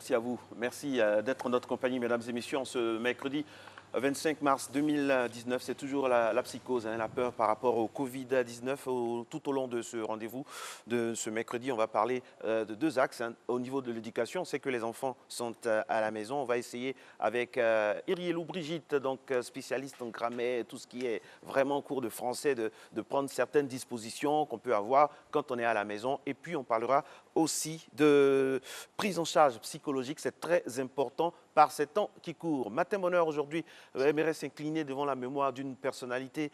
Merci à vous. Merci d'être en notre compagnie, mesdames et messieurs, en ce mercredi 25 mars 2019. C'est toujours la psychose, la peur par rapport au Covid-19. Tout au long de ce rendez-vous de ce mercredi, on va parler de deux axes. Au niveau de l'éducation, on sait que les enfants sont à la maison. On va essayer avec Irielou Brigitte, donc spécialiste en grammaire, tout ce qui est vraiment cours de français, de prendre certaines dispositions qu'on peut avoir quand on est à la maison. Et puis, on parlera aussi de prise en charge psychologique, c'est très important par ces temps qui courent. Matin Bonheur aujourd'hui aimerait s'incliner devant la mémoire d'une personnalité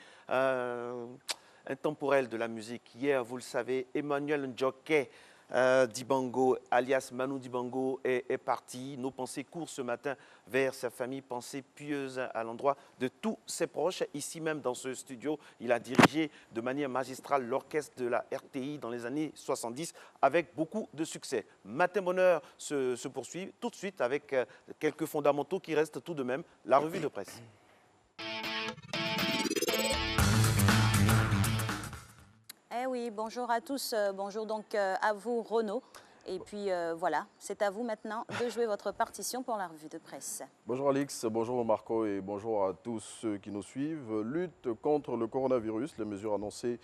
intemporelle de la musique. Hier, vous le savez, Emmanuel Ndjoké Dibango, alias Manu Dibango, est parti. Nos pensées courent ce matin vers sa famille, pensées pieuses à l'endroit de tous ses proches. Ici même dans ce studio, il a dirigé de manière magistrale l'orchestre de la RTI dans les années 70 avec beaucoup de succès. Matin Bonheur se poursuit tout de suite avec quelques fondamentaux qui restent tout de même, la revue de presse. Eh oui, bonjour à tous, bonjour donc à vous Renaud. Et puis voilà, c'est à vous maintenant de jouer votre partition pour la revue de presse. Bonjour Alix, bonjour Marco et bonjour à tous ceux qui nous suivent. Lutte contre le coronavirus, les mesures annoncées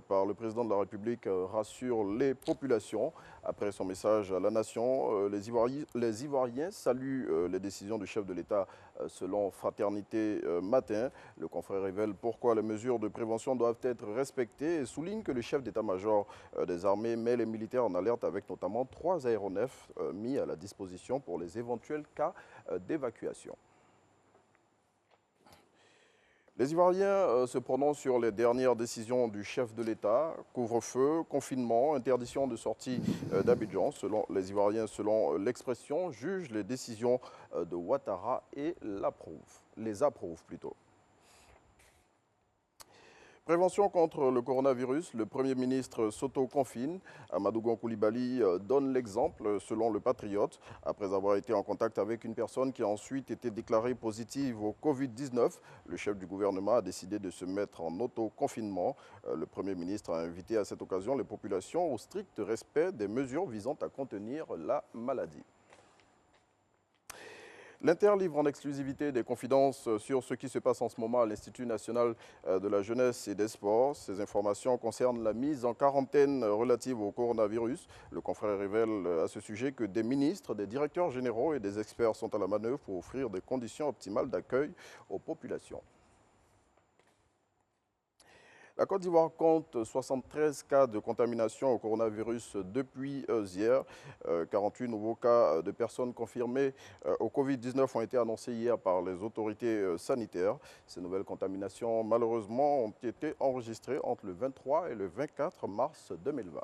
par le président de la République rassurent les populations. Après son message à la nation, les Ivoiriens saluent les décisions du chef de l'État selon Fraternité Matin. Le confrère révèle pourquoi les mesures de prévention doivent être respectées et souligne que le chef d'état-major des armées met les militaires en alerte avec notamment 3 aéronefs mis à la disposition pour les éventuels cas d'évacuation. Les Ivoiriens se prononcent sur les dernières décisions du chef de l'État, couvre-feu, confinement, interdiction de sortie d'Abidjan. Les Ivoiriens, selon l'expression, jugent les décisions de Ouattara et les approuvent plutôt. Prévention contre le coronavirus, le Premier ministre s'auto-confine. Amadou Gon Coulibaly donne l'exemple selon le Patriote. Après avoir été en contact avec une personne qui a ensuite été déclarée positive au Covid-19, le chef du gouvernement a décidé de se mettre en auto-confinement. Le Premier ministre a invité à cette occasion les populations au strict respect des mesures visant à contenir la maladie. L'Inter livre en exclusivité des confidences sur ce qui se passe en ce moment à l'Institut national de la jeunesse et des sports. Ces informations concernent la mise en quarantaine relative au coronavirus. Le confrère révèle à ce sujet que des ministres, des directeurs généraux et des experts sont à la manœuvre pour offrir des conditions optimales d'accueil aux populations. La Côte d'Ivoire compte 73 cas de contamination au coronavirus depuis hier. 48 nouveaux cas de personnes confirmées au Covid-19 ont été annoncés hier par les autorités sanitaires. Ces nouvelles contaminations, malheureusement, ont été enregistrées entre le 23 et le 24 mars 2020.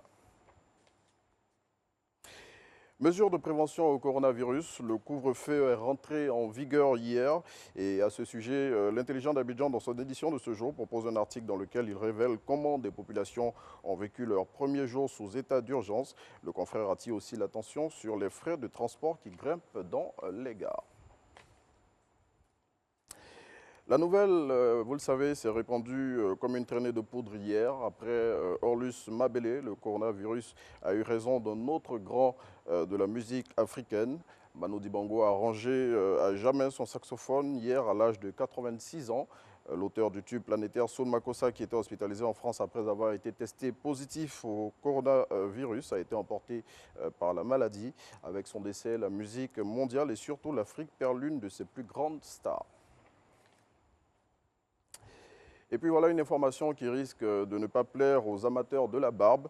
Mesures de prévention au coronavirus, le couvre-feu est rentré en vigueur hier et à ce sujet, l'Intelligent d'Abidjan, dans son édition de ce jour, propose un article dans lequel il révèle comment des populations ont vécu leur premier jour sous état d'urgence. Le confrère attire aussi l'attention sur les frais de transport qui grimpent dans les gares. La nouvelle, vous le savez, s'est répandue comme une traînée de poudre hier. Après Orlus Mabélé, le coronavirus a eu raison d'un autre grand de la musique africaine. Manu Dibango a rangé à jamais son saxophone hier à l'âge de 86 ans. L'auteur du tube planétaire Soul Makossa, qui était hospitalisé en France après avoir été testé positif au coronavirus, a été emporté par la maladie. Avec son décès, la musique mondiale et surtout l'Afrique perd l'une de ses plus grandes stars. Et puis voilà une information qui risque de ne pas plaire aux amateurs de la barbe.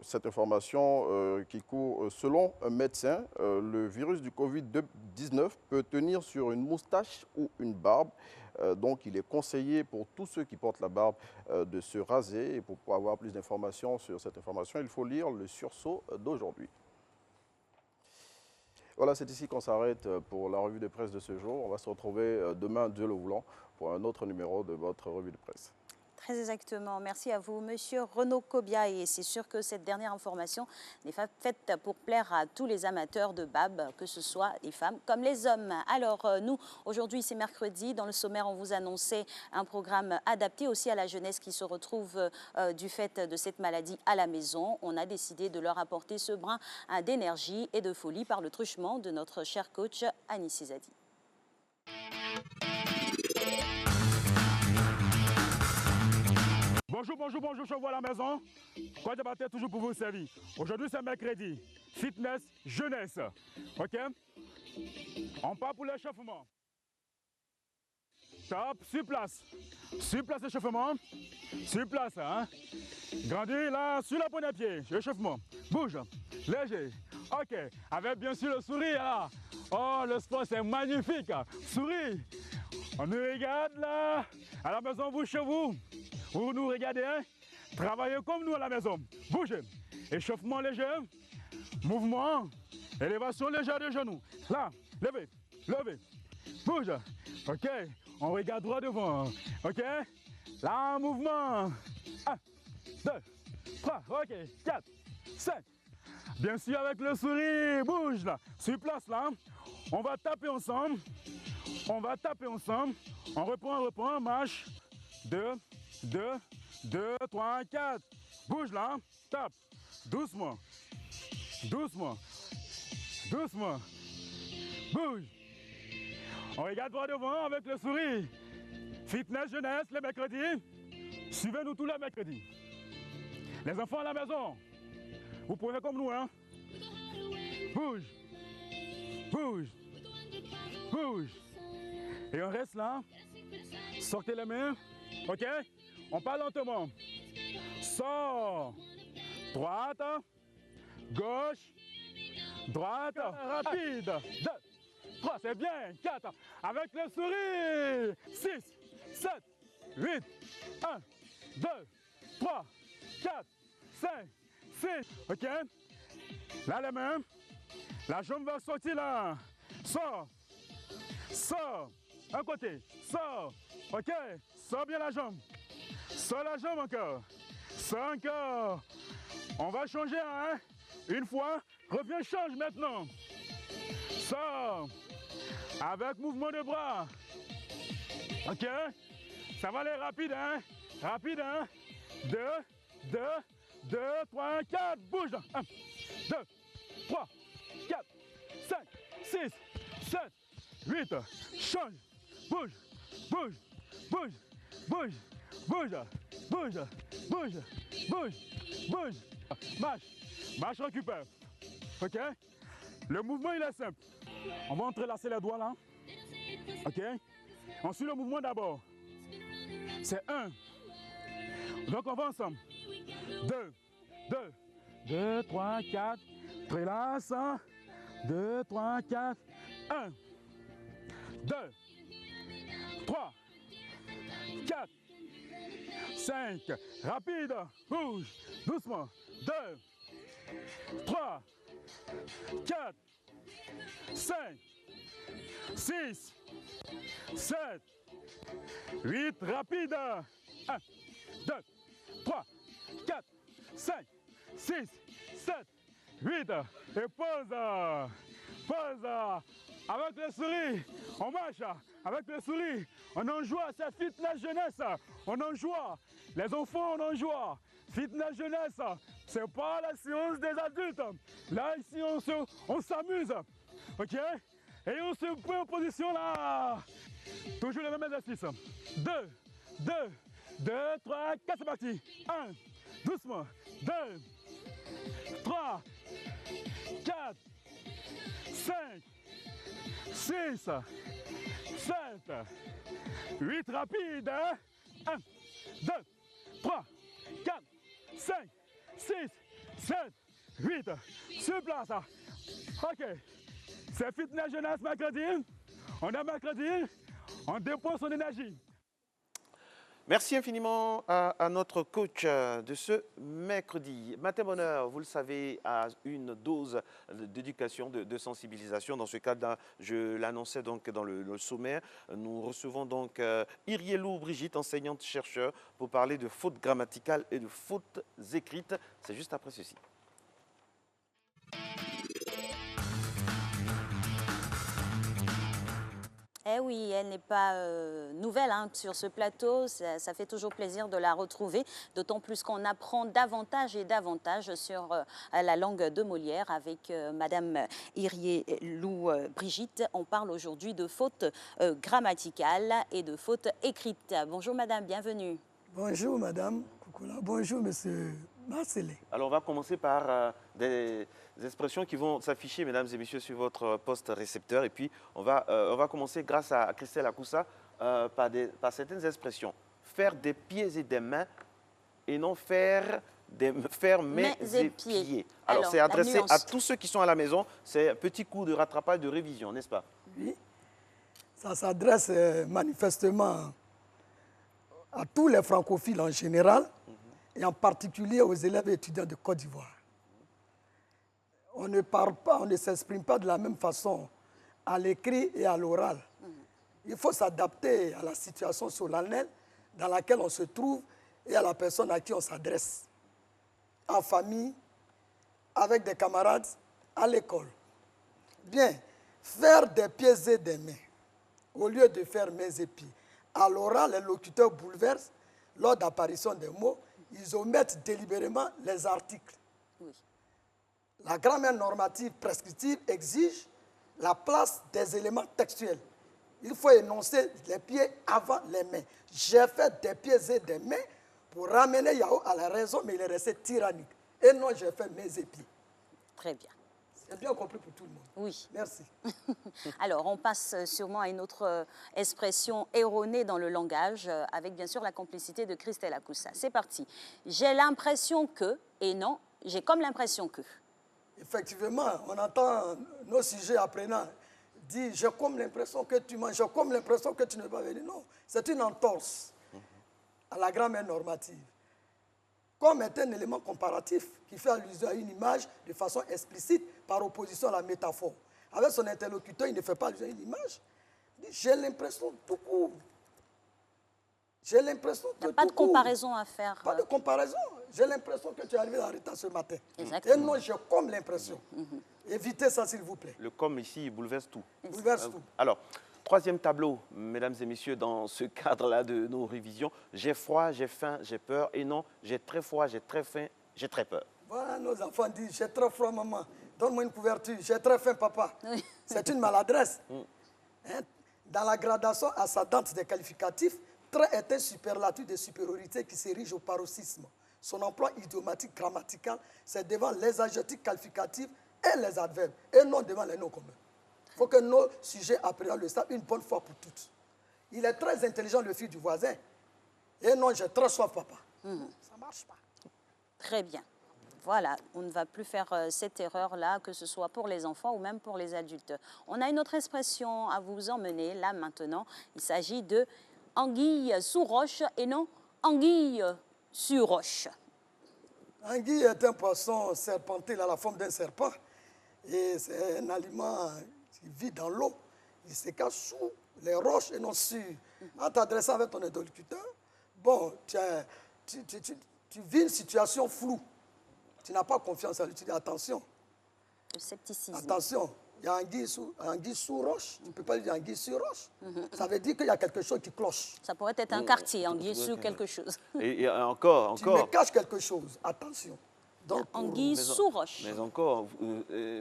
Cette information qui court selon un médecin, le virus du Covid-19 peut tenir sur une moustache ou une barbe. Donc il est conseillé pour tous ceux qui portent la barbe de se raser. Et pour avoir plus d'informations sur cette information, il faut lire le sursaut d'aujourd'hui. Voilà, c'est ici qu'on s'arrête pour la revue de presse de ce jour. On va se retrouver demain, Dieu le voulant, pour un autre numéro de votre revue de presse. Très exactement. Merci à vous, Monsieur Renaud Kobia. Et c'est sûr que cette dernière information n'est pas faite pour plaire à tous les amateurs de barbe, que ce soit les femmes comme les hommes. Alors, nous, aujourd'hui, c'est mercredi. Dans le sommaire, on vous annonçait un programme adapté aussi à la jeunesse qui se retrouve du fait de cette maladie à la maison. On a décidé de leur apporter ce brin d'énergie et de folie par le truchement de notre cher coach Anissi Zadi. Bonjour, je vous à la maison. Quoi de bataille toujours pour vous servir. Aujourd'hui, c'est mercredi. Fitness, jeunesse. OK? On part pour l'échauffement. Top, sur place. Sur place, échauffement. Sur place, hein? Grandis là, sur la pointe des pieds. Échauffement. Bouge. Léger. OK. Avec bien sûr le sourire là. Oh, le sport, c'est magnifique. Souris. On nous regarde là. À la maison, vous chez vous. Vous nous regardez, hein? Travaillez comme nous à la maison. Bougez. Échauffement léger. Mouvement. Élévation légère des genoux. Là. Levez. Levez. Bouge. OK. On regarde droit devant. OK. Là, mouvement. 1, 2, 3. OK. 4, 5. Bien sûr, avec le sourire. Bouge là. Sur place là. On va taper ensemble. On va taper ensemble. On reprend. Marche. 2, 3, 4. Bouge là, tape. Doucement. Bouge. On regarde droit devant avec le sourire. Fitness jeunesse les mercredis. Suivez-nous tous les mercredis. Les enfants à la maison. Vous pouvez comme nous, hein. Bouge. Et on reste là. Sortez les mains. OK? On part lentement. Sors. Droite. Gauche. Droite. Rapide. 2, 3, c'est bien. 4. Avec le sourire. 6, 7, 8. 1, 2, 3, 4, 5, 6. OK? Là, les mains. La jambe va sortir là. Sors. Un côté. Sors. OK? Sors bien la jambe. Sors la jambe encore. Sors encore. On va changer, hein? Une fois. Reviens, change maintenant. Sors. Avec mouvement de bras. OK? Ça va aller rapide, hein? Rapide, hein? 2, 3, 4. Bouge. 1, 2, 3, 4, 5, 6, 7, 8. Change. Bouge. Marche, récupère. OK? Le mouvement, il est simple. On va entrelacer les doigts là. OK? Ensuite, le mouvement d'abord. C'est 1. Donc, on va ensemble. 2, 3, 4. Prélasse. 2, 3, 4. 1. 2. 3, 4, 5, rapide, bouge, doucement, 2, 3, 4, 5, 6, 7, 8, rapide, 1, 2, 3, 4, 5, 6, 7, 8, et pause, avec le sourire, on marche, avec le sourire, on en joie, c'est fitness jeunesse, on en joie, les enfants on en joie, fitness jeunesse, c'est pas la séance des adultes, là ici on s'amuse, ok, et on se met en position là, toujours le même exercice, 2, 3, 4, c'est parti, 1, doucement, 2, 3, 4, 5, 6, 7, 8, rapide, hein? 1, 2, 3, 4, 5, 6, 7, 8. Sur place. OK. C'est fitness jeunesse mercredi. On est mercredi. On dépose son énergie. Merci infiniment à notre coach de ce mercredi. Matin Bonheur, vous le savez, a une dose d'éducation, de sensibilisation. Dans ce cadre-là, je l'annonçais donc dans le sommaire. Nous recevons donc Irielou Brigitte, enseignante-chercheur, pour parler de fautes grammaticales et de fautes écrites. C'est juste après ceci. Eh oui, elle n'est pas nouvelle sur ce plateau. Ça fait toujours plaisir de la retrouver, d'autant plus qu'on apprend davantage et davantage sur la langue de Molière avec Madame Irielou Brigitte. On parle aujourd'hui de fautes grammaticales et de fautes écrites. Bonjour Madame, bienvenue. Bonjour Madame Koukoula, bonjour Monsieur Marcelé. Alors on va commencer par des expressions qui vont s'afficher, mesdames et messieurs, sur votre poste récepteur. Et puis on va commencer grâce à Christelle Akoussa par certaines expressions. Faire des pieds et des mains et non faire mains et pieds. Alors c'est adressé à tous ceux qui sont à la maison. C'est un petit coup de rattrapage, de révision, n'est-ce pas? Oui, ça s'adresse manifestement à tous les francophiles en général et en particulier aux élèves et étudiants de Côte d'Ivoire. On ne parle pas, on ne s'exprime pas de la même façon à l'écrit et à l'oral. Il faut s'adapter à la situation solennelle dans laquelle on se trouve et à la personne à qui on s'adresse. En famille, avec des camarades, à l'école. Bien, faire des pieds et des mains, au lieu de faire mains et pieds. À l'oral, les locuteurs bouleversent lors d'apparition des mots. Ils omettent délibérément les articles. Oui. La grammaire normative prescriptive exige la place des éléments textuels. Il faut énoncer les pieds avant les mains. J'ai fait des pieds et des mains pour ramener Yahoo à la raison, mais il est resté tyrannique. Et non, j'ai fait mes pieds. Très bien. C'est bien compris pour tout le monde. Oui. Merci. Alors, on passe sûrement à une autre expression erronée dans le langage, avec bien sûr la complicité de Christelle Akoussa. C'est parti. J'ai l'impression que, et non, j'ai comme l'impression que. Effectivement, on entend nos sujets apprenants dire « j'ai comme l'impression que tu manges, j'ai comme l'impression que tu ne vas pas venir ». Non, c'est une entorse à la grammaire normative. Comme est un élément comparatif qui fait allusion à une image de façon explicite par opposition à la métaphore. Avec son interlocuteur, il ne fait pas allusion à une image. Il dit, j'ai l'impression tout court. J'ai l'impression que Il n'y a pas de comparaison à faire. Pas de comparaison. J'ai l'impression que tu es arrivé en retard ce matin. Exactement. Et non, j'ai comme l'impression. Évitez ça, s'il vous plaît. Le comme ici, il bouleverse tout. Bouleverse tout. Alors, troisième tableau, mesdames et messieurs, dans ce cadre-là de nos révisions. J'ai froid, j'ai faim, j'ai peur. Et non, j'ai très froid, j'ai très faim, j'ai très peur. Voilà, nos enfants disent, j'ai très froid, maman. Donne-moi une couverture. J'ai très faim, papa. Oui. C'est une maladresse. Hein? Dans la gradation ascendante des qualificatifs, très est un superlatif de supériorité qui s'érige au paroxysme. Son emploi idiomatique grammatical, c'est devant les adjectifs qualificatifs et les adverbes, et non devant les noms communs. Il faut que nos sujets appréhendent le savent une bonne fois pour toutes. Il est très intelligent, le fils du voisin. Et non, j'ai très soif, papa. Ça ne marche pas. Très bien. Voilà, on ne va plus faire cette erreur-là, que ce soit pour les enfants ou même pour les adultes. On a une autre expression à vous emmener, là, maintenant. Il s'agit de anguille sous roche et non anguille sur roche. Anguille est un poisson serpenté, il a la forme d'un serpent. Et c'est un aliment qui vit dans l'eau. Il se cache sous les roches et non sur. En t'adressant avec ton interlocuteur, bon, tu vis une situation floue. Tu n'as pas confiance à lui. Tu dis attention. Le scepticisme. Attention, il y a anguille sous roche. Tu ne peux pas lui dire anguille sur roche. Ça veut dire qu'il y a quelque chose qui cloche. Ça pourrait être un quartier, anguille sur quelque chose. Et encore. Tu me caches quelque chose. Attention. Donc, Anguille sous roche. Mais encore,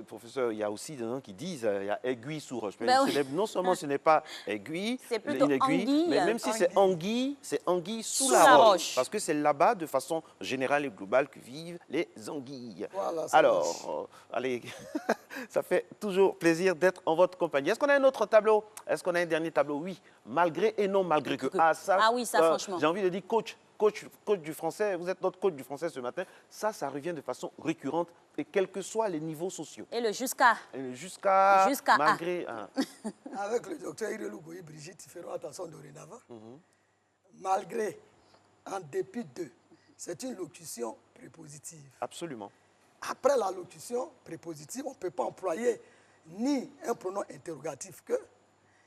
professeur, il y a aussi des gens qui disent il y a aiguille sous roche. Mais Ben oui. non seulement ce n'est pas aiguille, C'est plutôt une aiguille, anguille, mais même si c'est anguille sous Sous la la roche. roche. Parce que c'est là-bas, de façon générale et globale, que vivent les anguilles. Voilà, ça Alors, allez, ça fait toujours plaisir d'être en votre compagnie. Est-ce qu'on a un autre tableau? Est-ce qu'on a un dernier tableau? Oui, malgré et non malgré que. Ah oui, ça, franchement. J'ai envie de dire coach du français, vous êtes notre coach du français ce matin. Ça revient de façon récurrente et quels que soient les niveaux sociaux. Et le jusqu'à. Jusqu'à A. malgré. avec le docteur Irelou Boye Brigitte, ils feront attention dorénavant. Malgré, en dépit de, c'est une locution prépositive. Absolument. Après la locution prépositive, on ne peut pas employer ni un pronom interrogatif que,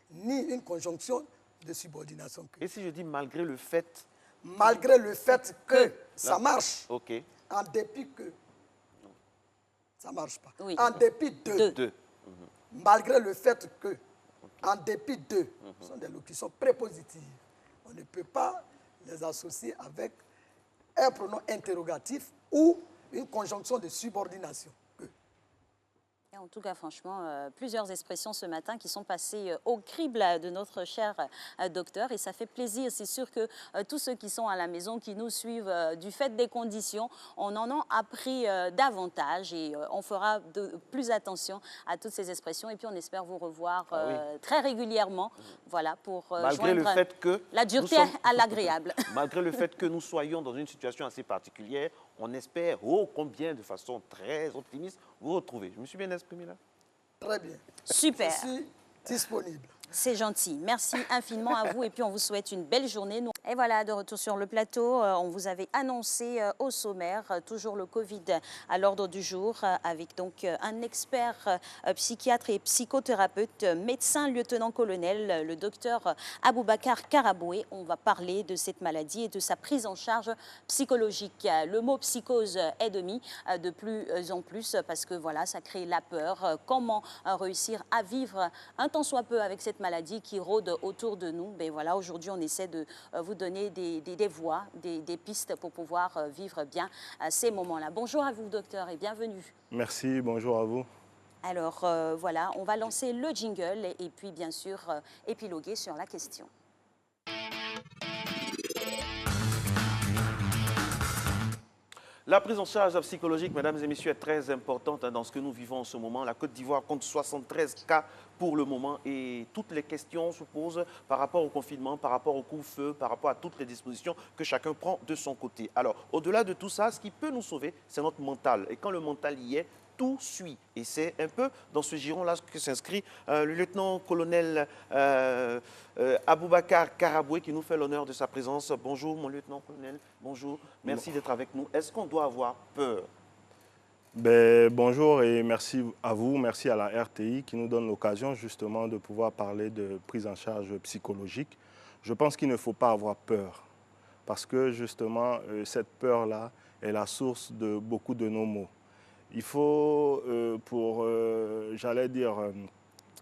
ni une conjonction de subordination que. Et si je dis malgré le fait. Malgré le fait que ça marche, OK. en dépit que, ça ne marche pas. Oui. En dépit de, Deux. malgré le fait que, en dépit de, ce sont des locutions prépositives. On ne peut pas les associer avec un pronom interrogatif ou une conjonction de subordination. Que. Et en tout cas, franchement, plusieurs expressions ce matin qui sont passées au crible de notre cher docteur. Et ça fait plaisir. C'est sûr que tous ceux qui sont à la maison, qui nous suivent du fait des conditions, on en a appris davantage et on fera plus attention à toutes ces expressions. Et puis, on espère vous revoir très régulièrement, voilà, pour Malgré le joindre fait que la dureté à l'agréable. Malgré le fait que nous soyons dans une situation assez particulière, on espère, oh combien de façon très optimiste, vous retrouver. Je me suis bien exprimé là? Très bien. Super. Je suis disponible. C'est gentil. Merci infiniment à vous et puis on vous souhaite une belle journée. Et voilà, de retour sur le plateau, on vous avait annoncé au sommaire toujours le Covid à l'ordre du jour avec donc un expert psychiatre et psychothérapeute, médecin lieutenant-colonel, le docteur Aboubacar Karaboué. On va parler de cette maladie et de sa prise en charge psychologique. Le mot psychose est de mis de plus en plus parce que voilà, ça crée la peur. Comment réussir à vivre un tant soit peu avec cette maladie qui rôde autour de nous? Ben voilà, aujourd'hui, on essaie de vous donner des voies, des pistes pour pouvoir vivre bien ces moments-là. Bonjour à vous, docteur, et bienvenue. Merci, bonjour à vous. Alors, voilà, on va lancer le jingle et puis, bien sûr, épiloguer sur la question. La prise en charge psychologique, mesdames et messieurs, est très importante dans ce que nous vivons en ce moment. La Côte d'Ivoire compte 73 cas pour le moment et toutes les questions se posent par rapport au confinement, par rapport au couvre-feu, par rapport à toutes les dispositions que chacun prend de son côté. Alors, au-delà de tout ça, ce qui peut nous sauver, c'est notre mental. Et quand le mental y est, tout suit. Et c'est un peu dans ce giron-là que s'inscrit le lieutenant-colonel Aboubacar Karaboué qui nous fait l'honneur de sa présence. Bonjour, mon lieutenant-colonel. Bonjour. Merci d'être avec nous. Est-ce qu'on doit avoir peur? Bonjour et merci à vous, merci à la RTI qui nous donne l'occasion justement de pouvoir parler de prise en charge psychologique. Je pense qu'il ne faut pas avoir peur parce que justement cette peur-là est la source de beaucoup de nos maux. Il faut, j'allais dire,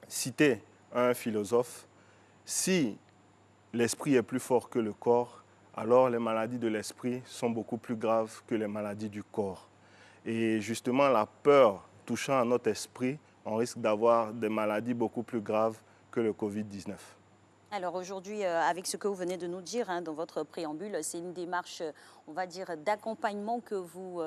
citer un philosophe, si l'esprit est plus fort que le corps, alors les maladies de l'esprit sont beaucoup plus graves que les maladies du corps. Et justement, la peur touchant à notre esprit, on risque d'avoir des maladies beaucoup plus graves que le Covid-19. Alors aujourd'hui, avec ce que vous venez de nous dire dans votre préambule, c'est une démarche, on va dire, d'accompagnement que vous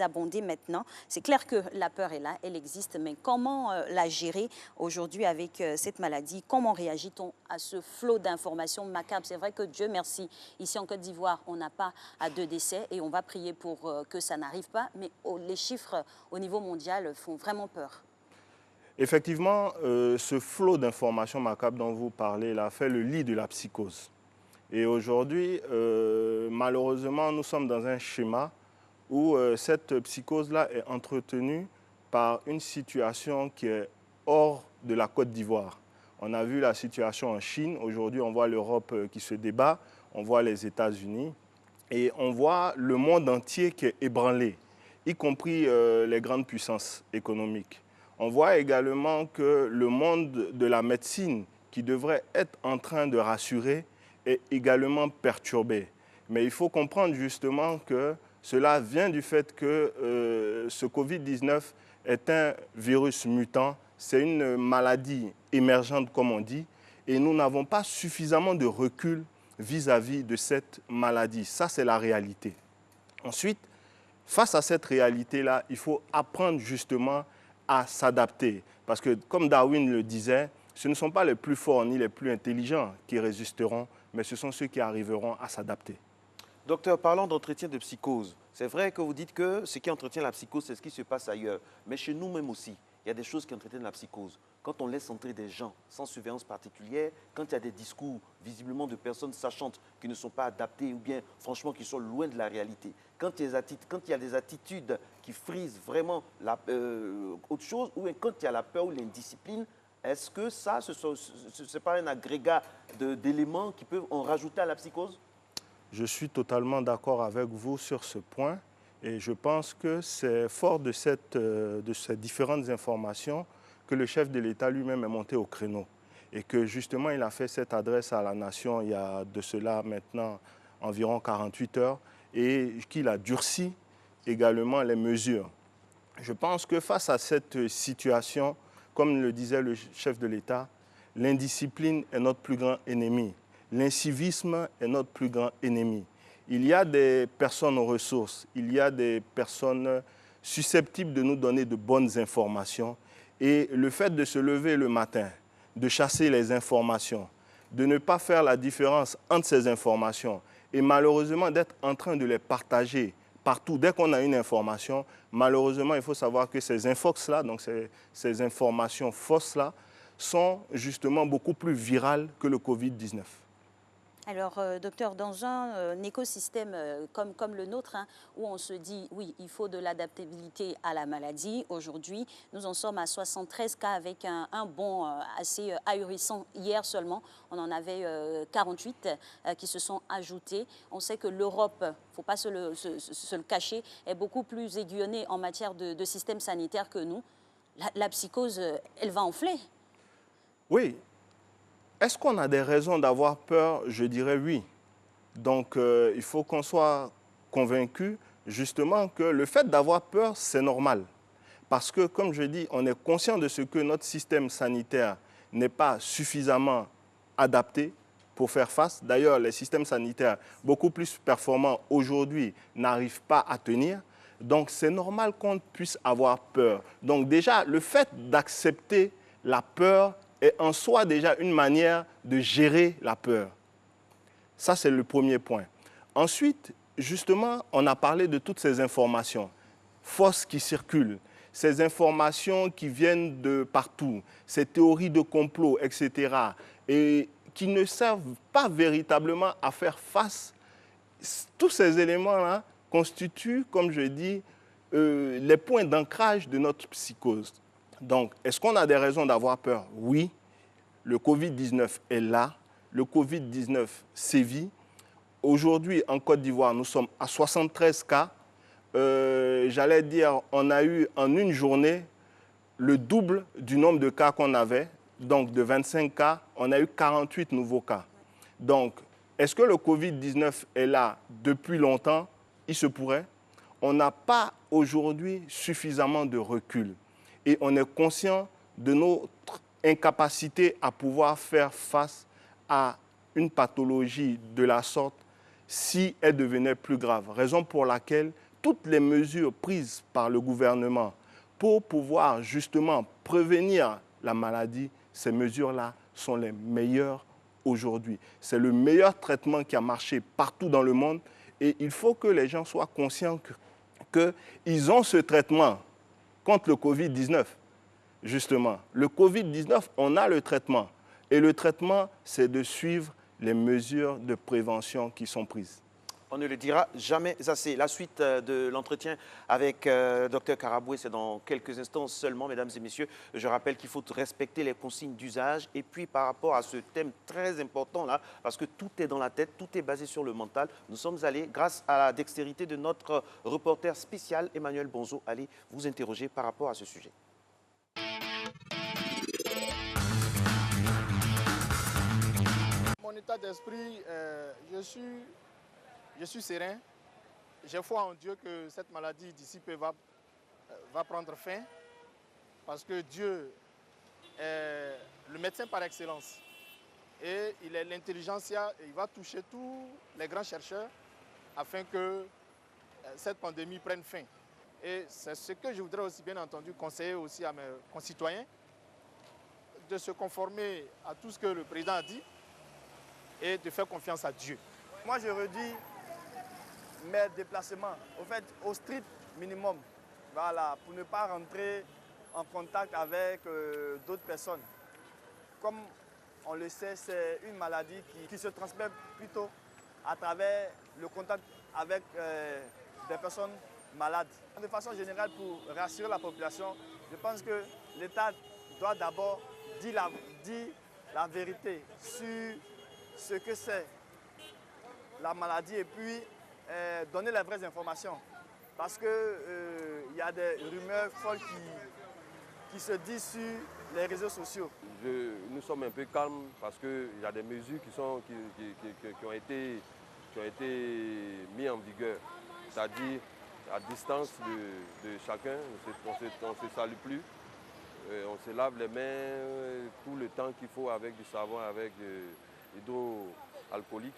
abondez maintenant. C'est clair que la peur est là, elle existe, mais comment la gérer aujourd'hui avec cette maladie? Comment réagit-on à ce flot d'informations macabres? C'est vrai que Dieu merci, ici en Côte d'Ivoire, on n'a pas de décès et on va prier pour que ça n'arrive pas, mais les chiffres au niveau mondial font vraiment peur. Effectivement, ce flot d'informations macabres dont vous parlez là fait le lit de la psychose. Et aujourd'hui, malheureusement, nous sommes dans un schéma où cette psychose-là est entretenue par une situation qui est hors de la Côte d'Ivoire. On a vu la situation en Chine. Aujourd'hui, on voit l'Europe qui se débat, on voit les États-Unis et on voit le monde entier qui est ébranlé, y compris les grandes puissances économiques. On voit également que le monde de la médecine, qui devrait être en train de rassurer, est également perturbé. Mais il faut comprendre justement que Cela vient du fait que ce Covid-19 est un virus mutant, c'est une maladie émergente comme on dit, et nous n'avons pas suffisamment de recul vis-à-vis de cette maladie. Ça, c'est la réalité. Ensuite, face à cette réalité-là, il faut apprendre justement à s'adapter. Parce que, comme Darwin le disait, ce ne sont pas les plus forts ni les plus intelligents qui résisteront, mais ce sont ceux qui arriveront à s'adapter. Docteur, parlant d'entretien de psychose, c'est vrai que vous dites que ce qui entretient la psychose, c'est ce qui se passe ailleurs. Mais chez nous-mêmes aussi, il y a des choses qui entretiennent la psychose. Quand on laisse entrer des gens sans surveillance particulière, quand il y a des discours visiblement de personnes sachantes qui ne sont pas adaptées ou bien franchement qui sont loin de la réalité, quand il y a des attitudes qui frisent vraiment autre chose, ou quand il y a la peur ou l'indiscipline, est-ce que ça, ce n'est pas un agrégat d'éléments qui peuvent en rajouter à la psychose? Je suis totalement d'accord avec vous sur ce point et je pense que c'est fort de ces différentes informations que le chef de l'État lui-même est monté au créneau et que justement il a fait cette adresse à la nation il y a de cela maintenant environ 48 heures et qu'il a durci également les mesures. Je pense que face à cette situation, comme le disait le chef de l'État, l'indiscipline est notre plus grand ennemi. L'incivisme est notre plus grand ennemi. Il y a des personnes aux ressources, il y a des personnes susceptibles de nous donner de bonnes informations. Et le fait de se lever le matin, de chasser les informations, de ne pas faire la différence entre ces informations et malheureusement d'être en train de les partager partout. Dès qu'on a une information, malheureusement, il faut savoir que ces infox-là, donc ces informations fausses-là, sont justement beaucoup plus virales que le Covid-19. Alors, docteur, dans un écosystème comme le nôtre, hein, où on se dit, oui, il faut de l'adaptabilité à la maladie, aujourd'hui, nous en sommes à 73 cas avec un bond assez ahurissant. Hier seulement, on en avait 48 qui se sont ajoutés. On sait que l'Europe, il ne faut pas se le cacher, est beaucoup plus aiguillonnée en matière de système sanitaire que nous. La psychose, elle va enfler. Oui. Est-ce qu'on a des raisons d'avoir peur? Je dirais oui. Donc, il faut qu'on soit convaincu justement que le fait d'avoir peur, c'est normal. Parce que, comme je dis, on est conscient de ce que notre système sanitaire n'est pas suffisamment adapté pour faire face. D'ailleurs, les systèmes sanitaires beaucoup plus performants aujourd'hui n'arrivent pas à tenir. Donc, c'est normal qu'on puisse avoir peur. Donc, déjà, le fait d'accepter la peur est en soi déjà une manière de gérer la peur. Ça, c'est le premier point. Ensuite, justement, on a parlé de toutes ces informations fausses qui circulent, ces informations qui viennent de partout, ces théories de complot, etc., et qui ne servent pas véritablement à faire face. Tous ces éléments-là constituent, comme je dis, les points d'ancrage de notre psychose. Donc, est-ce qu'on a des raisons d'avoir peur? Oui, le Covid-19 est là, le Covid-19 sévit. Aujourd'hui, en Côte d'Ivoire, nous sommes à 73 cas. J'allais dire, on a eu en une journée le double du nombre de cas qu'on avait. Donc, de 25 cas, on a eu 48 nouveaux cas. Donc, est-ce que le Covid-19 est là depuis longtemps? Il se pourrait. On n'a pas aujourd'hui suffisamment de recul. Et on est conscient de notre incapacité à pouvoir faire face à une pathologie de la sorte si elle devenait plus grave. Raison pour laquelle toutes les mesures prises par le gouvernement pour pouvoir justement prévenir la maladie, ces mesures-là sont les meilleures aujourd'hui. C'est le meilleur traitement qui a marché partout dans le monde et il faut que les gens soient conscients qu'ils ont ce traitement contre le Covid-19. Justement, le Covid-19, on a le traitement. Et le traitement, c'est de suivre les mesures de prévention qui sont prises. On ne le dira jamais assez. La suite de l'entretien avec Dr Karaboué, c'est dans quelques instants seulement, mesdames et messieurs. Je rappelle qu'il faut respecter les consignes d'usage. Et puis, par rapport à ce thème très important là, parce que tout est dans la tête, tout est basé sur le mental, nous sommes allés, grâce à la dextérité de notre reporter spécial, Emmanuel Bonzo, aller vous interroger par rapport à ce sujet. Mon état d'esprit, je suis serein j'ai foi en Dieu que cette maladie d'ici peu va prendre fin, parce que Dieu est le médecin par excellence. Et il est l'intelligentsia, et il va toucher tous les grands chercheurs afin que cette pandémie prenne fin. Et c'est ce que je voudrais aussi bien entendu conseiller aussi à mes concitoyens, de se conformer à tout ce que le président a dit et de faire confiance à Dieu. Moi, je redis mes déplacements, au fait, au strict minimum, voilà, pour ne pas rentrer en contact avec d'autres personnes. Comme on le sait, c'est une maladie qui se transmet plutôt à travers le contact avec des personnes malades. De façon générale, pour rassurer la population, je pense que l'État doit d'abord dire la vérité sur ce que c'est la maladie et puis donner les vraies informations. Parce qu'il y a des rumeurs folles qui se disent sur les réseaux sociaux. Nous sommes un peu calmes parce qu'il y a des mesures qui ont été mises en vigueur. C'est-à-dire à distance de chacun, on ne se salue plus, on se lave les mains tout le temps qu'il faut avec du savon, avec de l'eau alcoolique.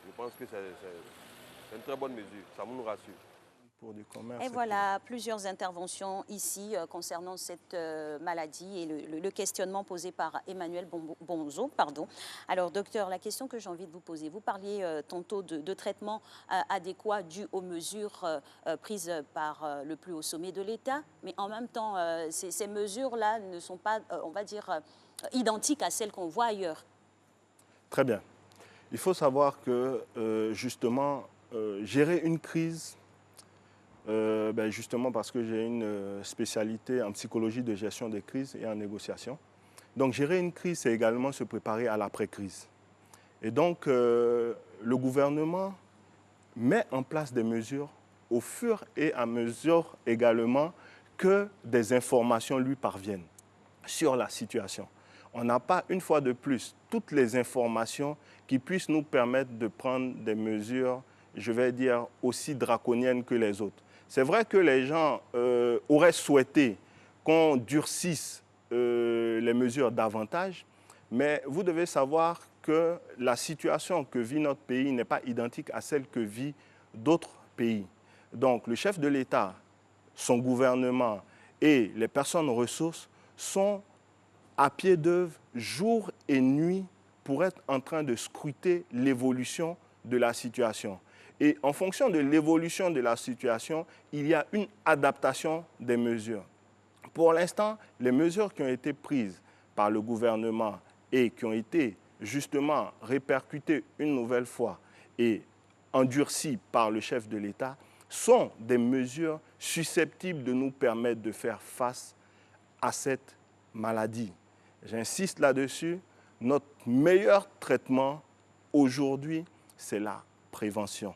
Je pense que c'est une très bonne mesure, ça nous rassure. Pour du commerce. Et voilà plusieurs interventions ici concernant cette maladie et le questionnement posé par Emmanuel Bonzo. Alors, docteur, la question que j'ai envie de vous poser, vous parliez tantôt de traitement adéquat dû aux mesures prises par le plus haut sommet de l'État, mais en même temps, ces mesures-là ne sont pas, on va dire, identiques à celles qu'on voit ailleurs. Très bien. Il faut savoir que, justement, gérer une crise, justement parce que j'ai une spécialité en psychologie de gestion des crises et en négociation. Donc gérer une crise, c'est également se préparer à l'après-crise. Et donc le gouvernement met en place des mesures au fur et à mesure également que des informations lui parviennent sur la situation. On n'a pas, une fois de plus, toutes les informations qui puissent nous permettre de prendre des mesures, je vais dire, aussi draconiennes que les autres. C'est vrai que les gens auraient souhaité qu'on durcisse les mesures davantage, mais vous devez savoir que la situation que vit notre pays n'est pas identique à celle que vit d'autres pays. Donc le chef de l'État, son gouvernement et les personnes ressources sont à pied d'œuvre jour et nuit pour être en train de scruter l'évolution de la situation. Et en fonction de l'évolution de la situation, il y a une adaptation des mesures. Pour l'instant, les mesures qui ont été prises par le gouvernement et qui ont été justement répercutées une nouvelle fois et endurcies par le chef de l'État sont des mesures susceptibles de nous permettre de faire face à cette maladie. J'insiste là-dessus, notre meilleur traitement aujourd'hui, c'est la prévention.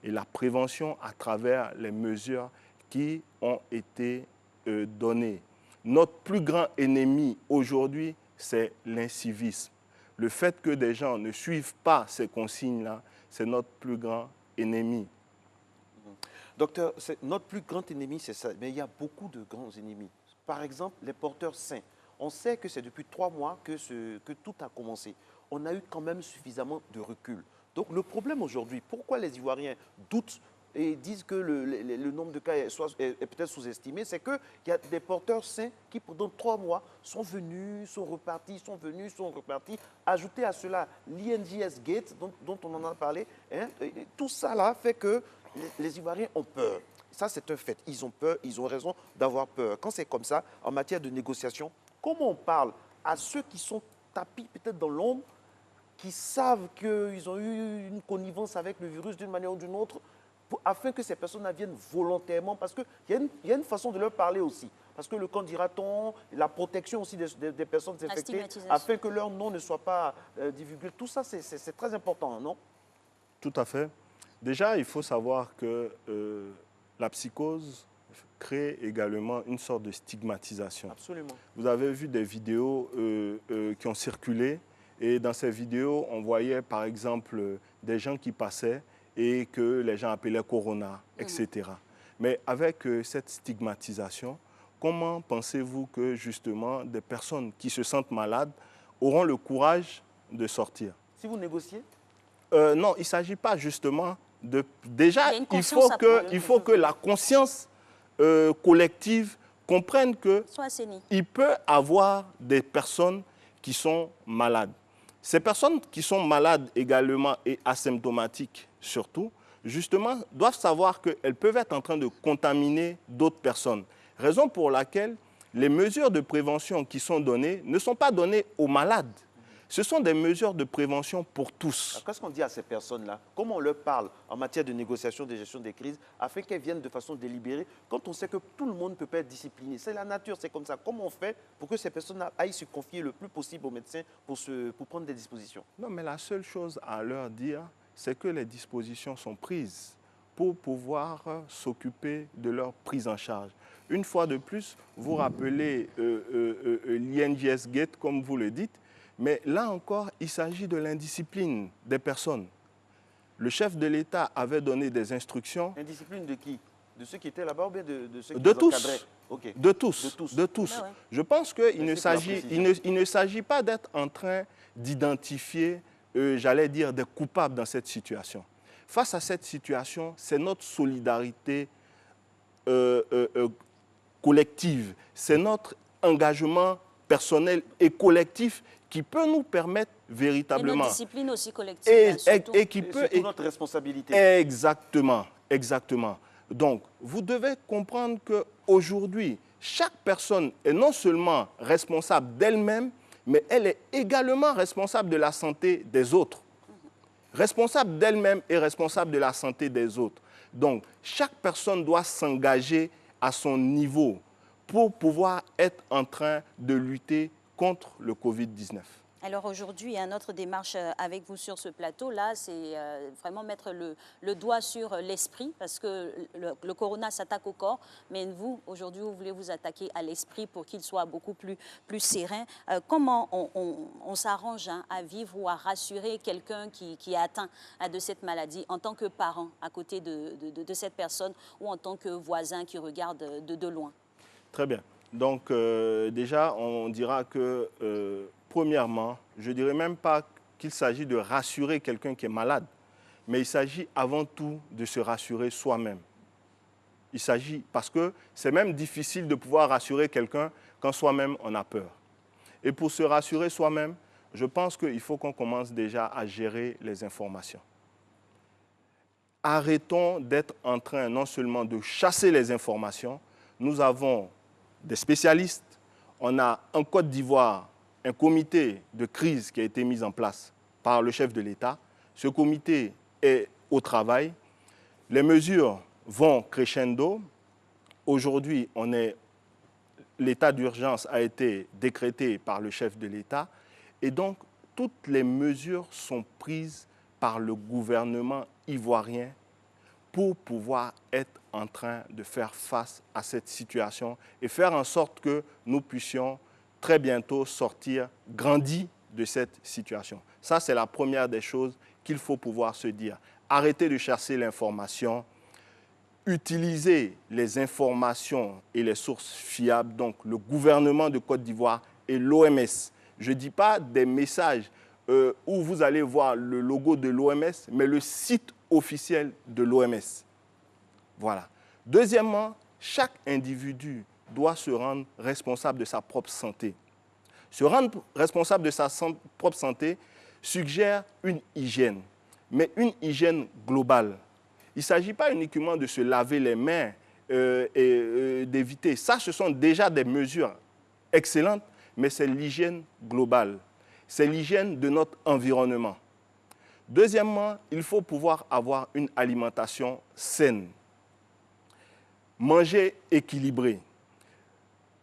Et la prévention à travers les mesures qui ont été données. Notre plus grand ennemi aujourd'hui, c'est l'incivisme. Le fait que des gens ne suivent pas ces consignes-là, c'est notre plus grand ennemi. Docteur, notre plus grand ennemi, c'est ça. Mais il y a beaucoup de grands ennemis. Par exemple, les porteurs sains. On sait que c'est depuis 3 mois que tout a commencé. On a eu quand même suffisamment de recul. Donc le problème aujourd'hui, pourquoi les Ivoiriens doutent et disent que le nombre de cas est peut-être sous-estimé, c'est qu'il y a des porteurs sains qui pendant 3 mois sont venus, sont repartis, sont venus, sont repartis. Ajoutez à cela l'INJS Gate dont on en a parlé. Hein, tout ça là fait que les Ivoiriens ont peur. Ça c'est un fait. Ils ont peur, ils ont raison d'avoir peur. Quand c'est comme ça, en matière de négociation, comment on parle à ceux qui sont tapis peut-être dans l'ombre, qui savent qu'ils ont eu une connivence avec le virus d'une manière ou d'une autre, afin que ces personnes viennent volontairement, parce qu'il y a une façon de leur parler aussi. Parce que le candidaton, la protection aussi des personnes infectées, afin que leur nom ne soit pas divulgué. Tout ça, c'est très important, non? Tout à fait. Déjà, il faut savoir que la psychose crée également une sorte de stigmatisation. Absolument. Vous avez vu des vidéos qui ont circulé. Et dans ces vidéos, on voyait par exemple des gens qui passaient et que les gens appelaient Corona, etc. Mais avec cette stigmatisation, comment pensez-vous que justement des personnes qui se sentent malades auront le courage de sortir? Si vous négociez? Non, il ne s'agit pas justement de... Déjà, il faut que la conscience collective comprenne qu'il peut y avoir des personnes qui sont malades. Ces personnes qui sont malades également et asymptomatiques surtout, justement, doivent savoir qu'elles peuvent être en train de contaminer d'autres personnes. Raison pour laquelle les mesures de prévention qui sont données ne sont pas données aux malades. Ce sont des mesures de prévention pour tous. Qu'est-ce qu'on dit à ces personnes-là? Comment on leur parle en matière de négociation, de gestion des crises, afin qu'elles viennent de façon délibérée, quand on sait que tout le monde ne peut pas être discipliné? C'est la nature, c'est comme ça. Comment on fait pour que ces personnes aillent se confier le plus possible aux médecins pour prendre des dispositions? Non, mais la seule chose à leur dire, c'est que les dispositions sont prises pour pouvoir s'occuper de leur prise en charge. Une fois de plus, vous rappelez l'INJS Gate, comme vous le dites, mais là encore, il s'agit de l'indiscipline des personnes. Le chef de l'État avait donné des instructions. Indiscipline de qui? De ceux qui étaient là-bas ou bien de ceux qui de les tous. encadraient? Okay. De tous. De tous. Ah ouais. Je pense qu'il ne s'agit pas d'être en train d'identifier, j'allais dire, des coupables dans cette situation. Face à cette situation, c'est notre solidarité collective, c'est notre engagement personnel et collectif qui peut nous permettre véritablement... Et notre discipline aussi collective. Et qui peut... C'est notre responsabilité. Exactement, exactement. Donc, vous devez comprendre qu'aujourd'hui, chaque personne est non seulement responsable d'elle-même, mais elle est également responsable de la santé des autres. Responsable d'elle-même et responsable de la santé des autres. Donc, chaque personne doit s'engager à son niveau pour pouvoir être en train de lutter contre le Covid-19. Alors aujourd'hui, il y a une autre démarche avec vous sur ce plateau. Là, c'est vraiment mettre le doigt sur l'esprit, parce que le corona s'attaque au corps, mais vous, aujourd'hui, vous voulez vous attaquer à l'esprit pour qu'il soit beaucoup plus serein. Comment on s'arrange à vivre ou à rassurer quelqu'un qui est atteint de cette maladie en tant que parent à côté de cette personne ou en tant que voisin qui regarde de loin? Très bien. Donc déjà, on dira que... Premièrement, je ne dirais même pas qu'il s'agit de rassurer quelqu'un qui est malade, mais il s'agit avant tout de se rassurer soi-même. Il s'agit, parce que c'est même difficile de pouvoir rassurer quelqu'un quand soi-même on a peur. Et pour se rassurer soi-même, je pense qu'il faut qu'on commence déjà à gérer les informations. Arrêtons d'être en train non seulement de chasser les informations, nous avons des spécialistes, on a en Côte d'Ivoire un comité de crise qui a été mis en place par le chef de l'État. Ce comité est au travail. Les mesures vont crescendo. Aujourd'hui, l'état d'urgence a été décrété par le chef de l'État. Et donc, toutes les mesures sont prises par le gouvernement ivoirien pour pouvoir être en train de faire face à cette situation et faire en sorte que nous puissions très bientôt sortir grandi de cette situation. Ça, c'est la première des choses qu'il faut pouvoir se dire. Arrêtez de chasser l'information, utilisez les informations et les sources fiables, donc le gouvernement de Côte d'Ivoire et l'OMS. Je ne dis pas des messages où vous allez voir le logo de l'OMS, mais le site officiel de l'OMS. Voilà. Deuxièmement, chaque individu doit se rendre responsable de sa propre santé. Se rendre responsable de sa propre santé suggère une hygiène, mais une hygiène globale. Il ne s'agit pas uniquement de se laver les mains et d'éviter. Ça, ce sont déjà des mesures excellentes, mais c'est l'hygiène globale. C'est l'hygiène de notre environnement. Deuxièmement, il faut pouvoir avoir une alimentation saine. Manger équilibré.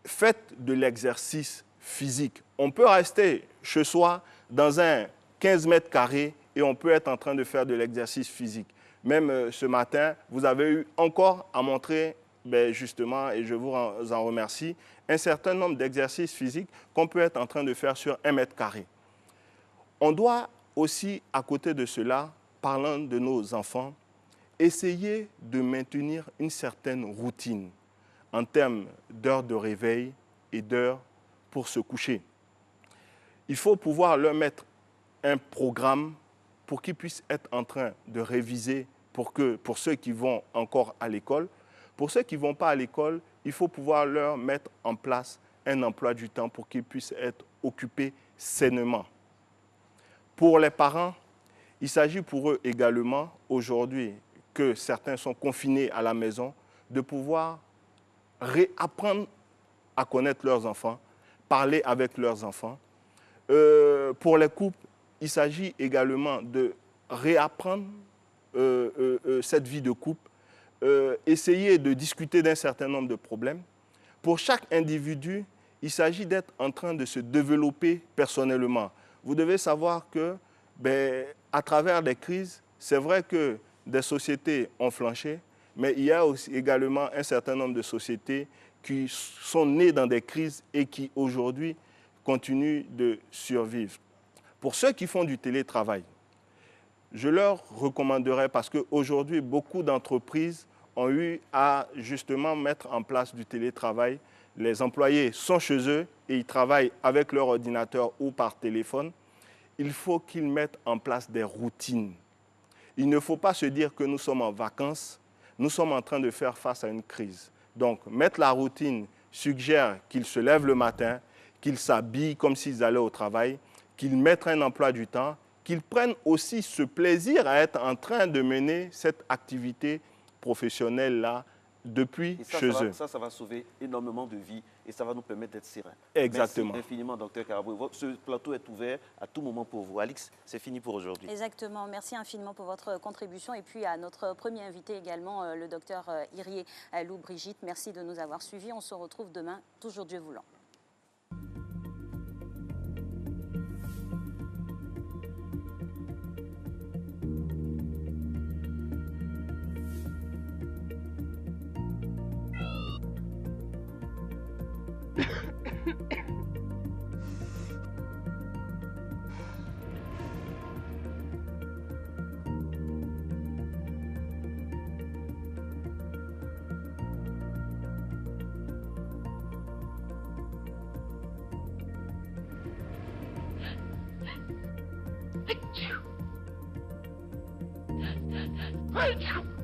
Faites de l'exercice physique. On peut rester chez soi dans un 15 mètres carrés et on peut être en train de faire de l'exercice physique. Même ce matin, vous avez eu encore à montrer, justement, et je vous en remercie, un certain nombre d'exercices physiques qu'on peut être en train de faire sur 1 mètre carré. On doit aussi, à côté de cela, parlant de nos enfants, essayer de maintenir une certaine routine en termes d'heures de réveil et d'heures pour se coucher. Il faut pouvoir leur mettre un programme pour qu'ils puissent être en train de réviser pour ceux qui vont encore à l'école. Pour ceux qui ne vont pas à l'école, il faut pouvoir leur mettre en place un emploi du temps pour qu'ils puissent être occupés sainement. Pour les parents, il s'agit pour eux également, aujourd'hui, que certains sont confinés à la maison, de pouvoir réapprendre à connaître leurs enfants, parler avec leurs enfants. Pour les couples, il s'agit également de réapprendre cette vie de couple, essayer de discuter d'un certain nombre de problèmes. Pour chaque individu, il s'agit d'être en train de se développer personnellement. Vous devez savoir que, à travers des crises, c'est vrai que des sociétés ont flanché, mais il y a aussi également un certain nombre de sociétés qui sont nées dans des crises et qui aujourd'hui continuent de survivre. Pour ceux qui font du télétravail, je leur recommanderais, parce qu'aujourd'hui, beaucoup d'entreprises ont eu à justement mettre en place du télétravail. Les employés sont chez eux et ils travaillent avec leur ordinateur ou par téléphone. Il faut qu'ils mettent en place des routines. Il ne faut pas se dire que nous sommes en vacances, nous sommes en train de faire face à une crise. Donc, mettre la routine suggère qu'ils se lèvent le matin, qu'ils s'habillent comme s'ils allaient au travail, qu'ils mettent un emploi du temps, qu'ils prennent aussi ce plaisir à être en train de mener cette activité professionnelle-là depuis chez eux. Ça va sauver énormément de vies et ça va nous permettre d'être sereins. Exactement. Merci infiniment, Dr Karaboué. Ce plateau est ouvert à tout moment pour vous. Alix, c'est fini pour aujourd'hui. Exactement. Merci infiniment pour votre contribution. Et puis à notre premier invité également, le docteur Irié Lou Brigitte. Merci de nous avoir suivis. On se retrouve demain, toujours Dieu voulant. Hey!